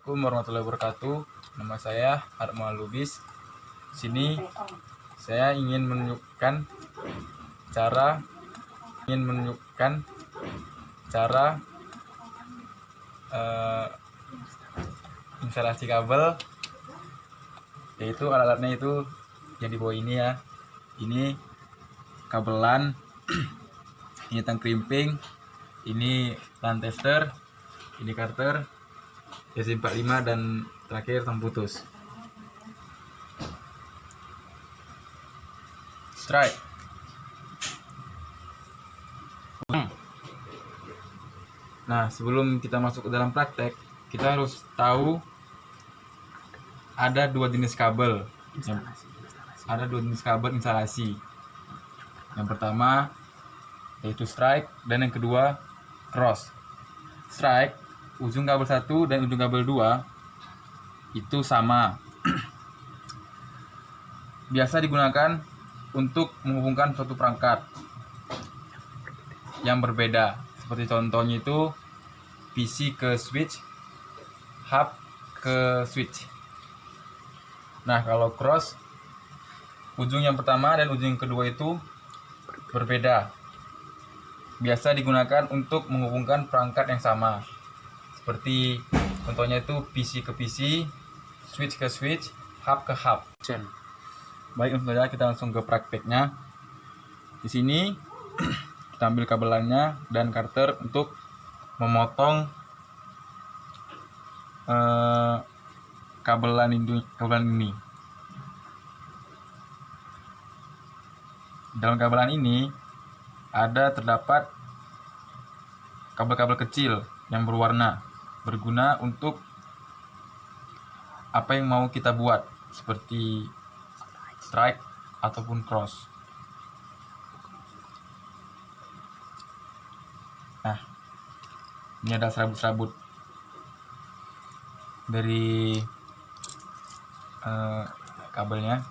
Assalamualaikum warahmatullahi wabarakatuh. Nama saya Harma Lubis. Sini saya ingin menunjukkan cara instalasi kabel, yaitu alat-alatnya itu yang di bawah ini ya. Ini kabel LAN, ini tang krimping, ini LAN tester, ini karter, SC45, dan terakhir tang putus. Strike. Nah, sebelum kita masuk ke dalam praktek, kita harus tahu ada dua jenis kabel. Ada dua jenis kabel instalasi. Yang pertama yaitu strike, dan yang kedua cross. Strike, ujung kabel 1 dan ujung kabel 2 itu sama. Biasa digunakan untuk menghubungkan suatu perangkat yang berbeda. Seperti contohnya itu PC ke switch, hub ke switch. Nah, kalau cross, ujung yang pertama dan ujung yang kedua itu berbeda. Biasa digunakan untuk menghubungkan perangkat yang sama. Seperti contohnya itu PC ke PC, switch ke switch, hub ke hub. Baik, langsung saja kita langsung ke prakteknya. Di sini kita ambil kabelannya dan karter untuk memotong kabelan ini. Dalam kabelan ini terdapat kabel-kabel kecil yang berwarna, berguna untuk apa yang mau kita buat, seperti strike ataupun cross. Nah, ini ada serabut-serabut dari kabelnya.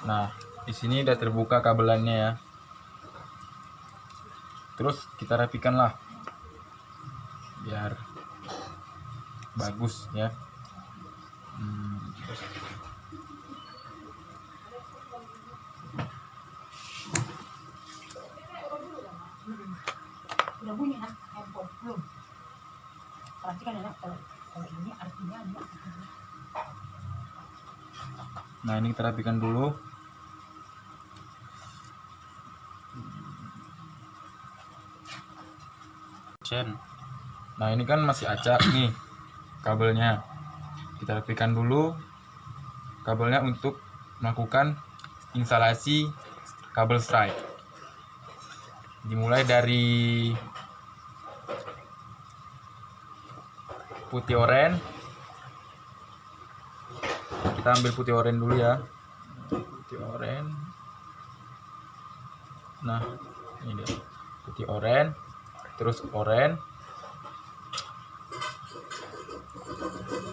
Nah, di sini udah terbuka kabelannya ya. Terus kita rapikan lah biar bagus ya. Udah bunyi kan handphone belum? Perhatikan ya, kalau ini artinya dia. Nah, ini kita rapikan dulu. Nah, ini kan masih acak nih kabelnya. Kita rapikan dulu kabelnya untuk melakukan instalasi kabel strike. Dimulai dari putih oranye. Kita ambil putih oranye dulu ya. Putih oranye. Nah, ini dia. Putih oranye, terus oranye,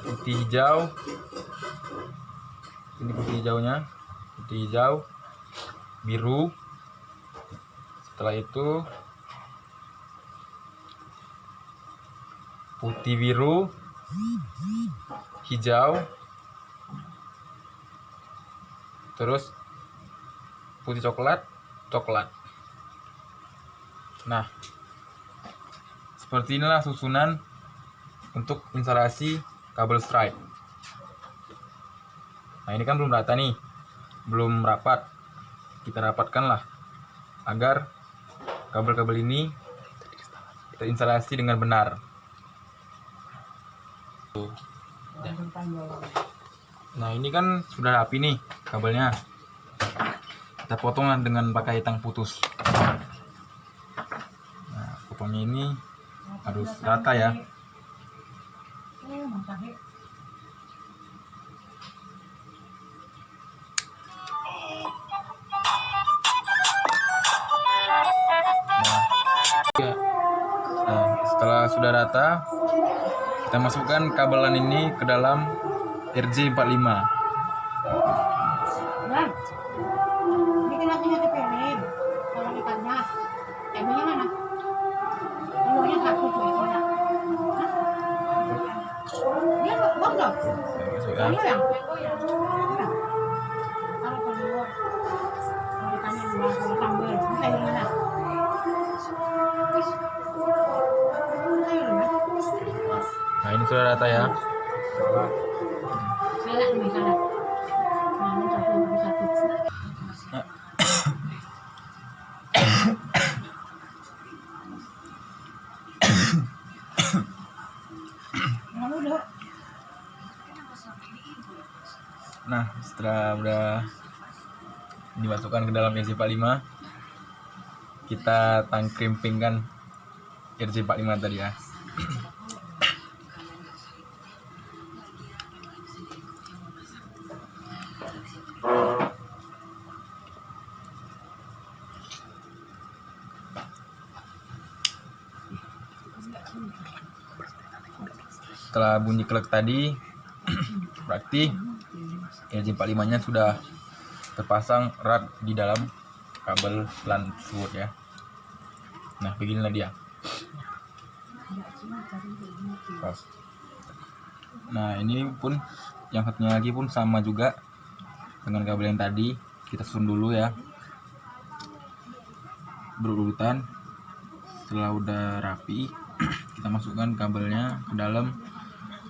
putih hijau. Ini putih hijaunya. Putih hijau, biru. Setelah itu putih, biru, hijau, terus putih coklat. Nah, seperti inilah susunan untuk instalasi kabel strike. Nah, ini kan belum rata nih, belum rapat. Kita rapatkan lah agar kabel-kabel ini terinstalasi dengan benar. Nah, ini kan sudah rapi nih kabelnya. Kita potonglah dengan pakai tang putus. Nah, potongnya ini harus rata ya. Nah, setelah sudah rata, kita masukkan kabelan ini ke dalam RJ45. Nah, ini kan artinya TPN. Kalau ikannya, emangnya mana? Masuk ya. Ini yang kalau kedua makannya dua sambal. Ini yang mana? Nah ini sudah rata ya. Salah nih salah. Nah, ini satu. Nah setelah udah dimasukkan ke dalam RJ45, kita tangkrimpingkan RJ45 tadi ya. Setelah bunyi klek tadi, berarti RJ45 nya sudah terpasang erat di dalam kabel LAN tersebut ya. Nah beginilah dia. Nah ini pun yang satunya lagi pun sama juga dengan kabel yang tadi. Kita susun dulu ya, berurutan. Setelah udah rapi, kita masukkan kabelnya ke dalam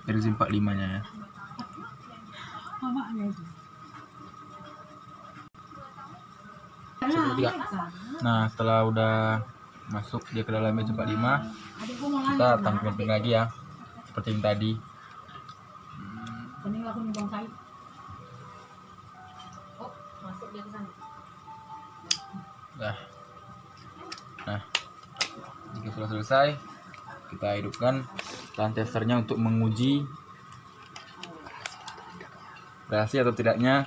RJ45 nya ya. Nah setelah udah masuk dia ke dalam RJ45, kita tampilkan lagi ya seperti yang tadi. Ini aku nyumbang saya. Oh, masuk dia ke sana. Nah jika sudah selesai, kita hidupkan LAN testernya untuk menguji berhasil atau tidaknya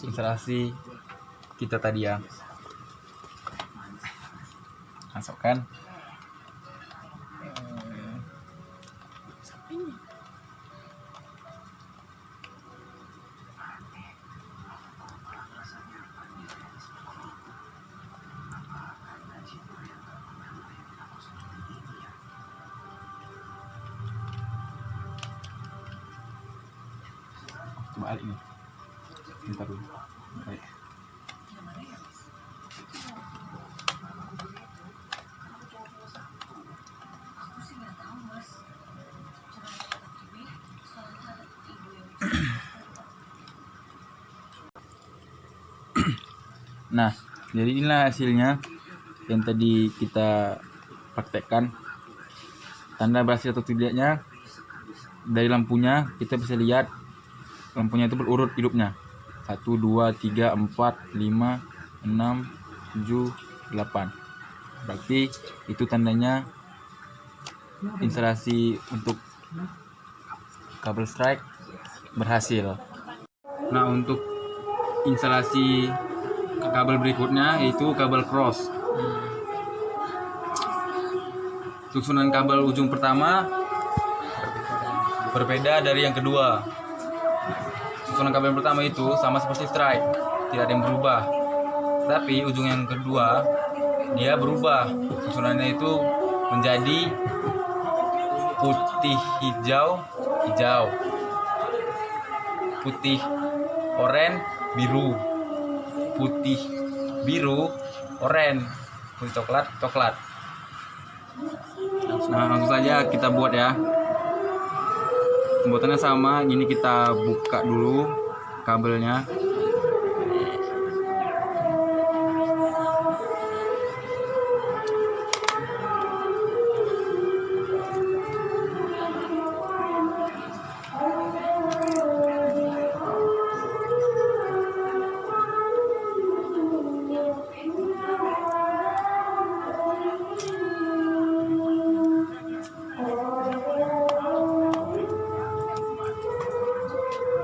instalasi kita tadi ya. Masukkan. Coba alik nih. Bentar dulu. Baik. Nah, jadi inilah hasilnya yang tadi kita praktekkan. Tanda berhasil atau tidaknya dari lampunya kita bisa lihat lampunya itu berurut hidupnya. 1, 2, 3, 4, 5, 6, 7, 8. Berarti itu tandanya instalasi untuk kabel strike berhasil. Nah untuk instalasi kabel berikutnya yaitu kabel cross. Susunan kabel ujung pertama berbeda dari yang kedua. Susunan kabel yang pertama itu sama seperti strike, tidak ada yang berubah. Tapi ujung yang kedua dia berubah. Susunannya itu menjadi putih hijau, putih oranye, biru, putih biru, oranye, putih coklat. Nah langsung saja kita buat ya. Pembuatannya sama, ini kita buka dulu kabelnya.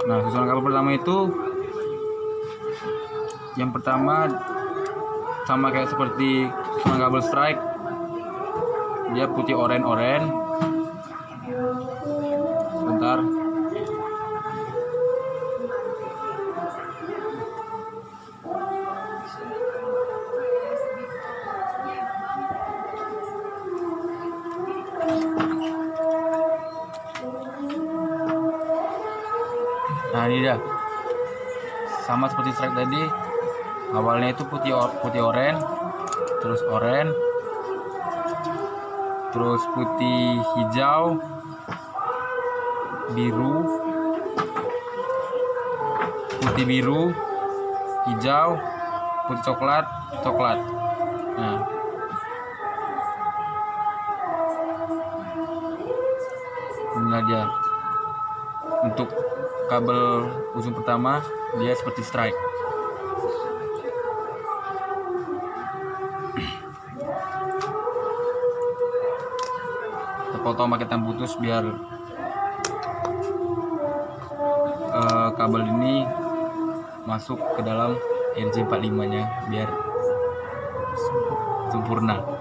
Nah, susunan kabel pertama itu yang pertama sama kayak seperti susunan kabel strike, dia putih oranye. Bentar. ini dia. Sama seperti strike tadi, awalnya itu putih oranye, terus oranye, terus putih hijau, biru, putih biru, hijau, putih coklat. Nah, inilah dia. Untuk kabel ujung pertama dia seperti strike. Kita potong pakai tam putus biar kabel ini masuk ke dalam RJ45 nya biar sempurna.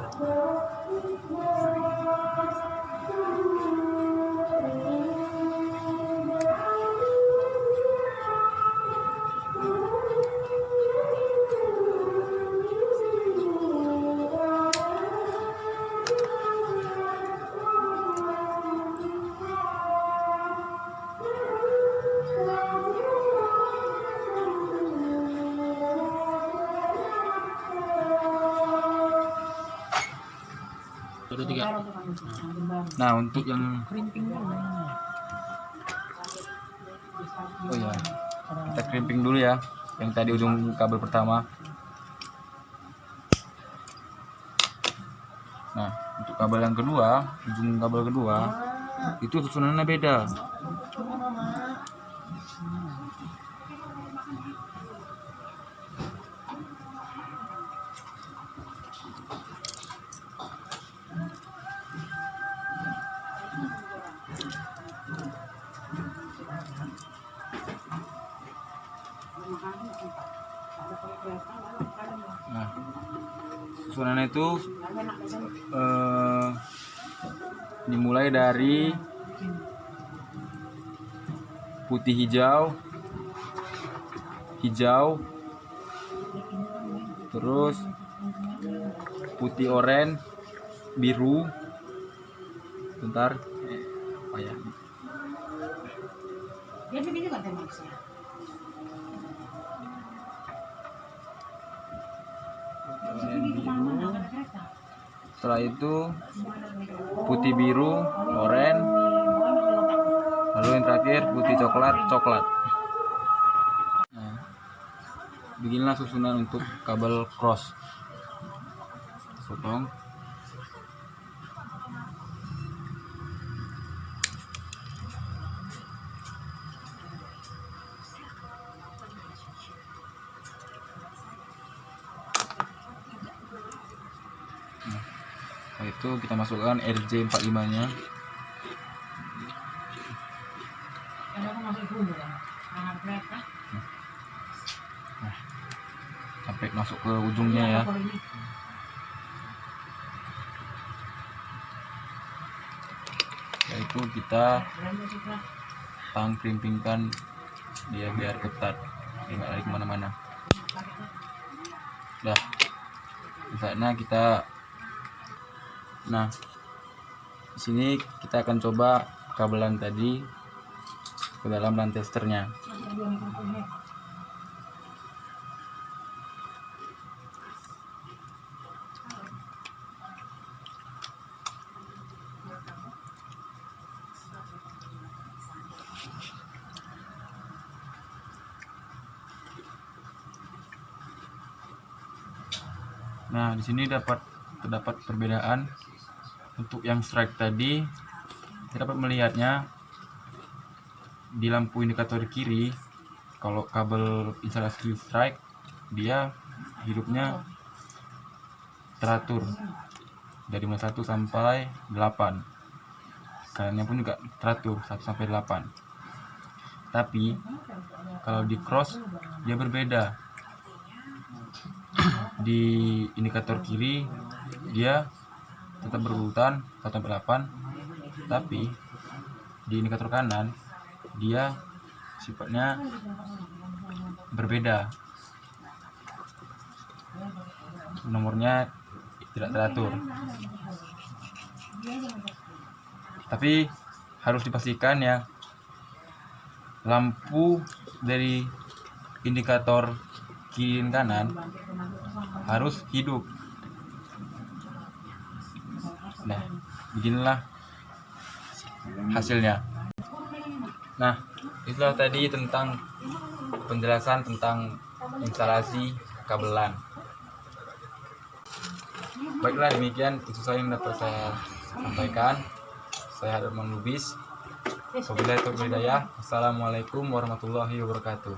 Udah 3. Nah, untuk yang oh ya, kita crimping dulu ya. Yang tadi ujung kabel pertama. Nah, untuk kabel yang kedua, ujung kabel kedua itu susunannya beda. Nah, susunannya itu dimulai dari putih hijau, terus putih oranye, biru. Bentar, apa ya? Dia begini kan maksudnya. Setelah itu putih biru, oranye, lalu yang terakhir putih coklat. Nah, beginilah susunan untuk kabel cross. Potong. Setelah itu kita masukkan RJ45 nya. Nah, sampai masuk ke ujungnya ya. Yaitu kita crimpingkan dia biar ketat, dia nggak lari kemana-mana. Dah, misalnya kita, nah di sini kita akan coba kabelan tadi ke dalam lantesternya. Nah, di sini terdapat perbedaan. Untuk yang strike tadi, kita dapat melihatnya di lampu indikator kiri. Kalau kabel instalasi strike, dia hidupnya teratur dari mulai 1 sampai 8. Kanannya pun juga teratur 1 sampai 8. Tapi kalau di cross dia berbeda. Di indikator kiri dia tetap berurutan 1 sampai 8, tapi di indikator kanan dia sifatnya berbeda, nomornya tidak teratur. Tapi harus dipastikan ya, lampu dari indikator kiri dan kanan harus hidup. Nah, beginilah hasilnya. Nah, itulah tadi tentang penjelasan tentang instalasi kabelan. Baiklah, demikian itu saja yang dapat saya sampaikan. Saya Harman Lubis. Wabillahi taufiq wal hidayah. Assalamualaikum warahmatullahi wabarakatuh.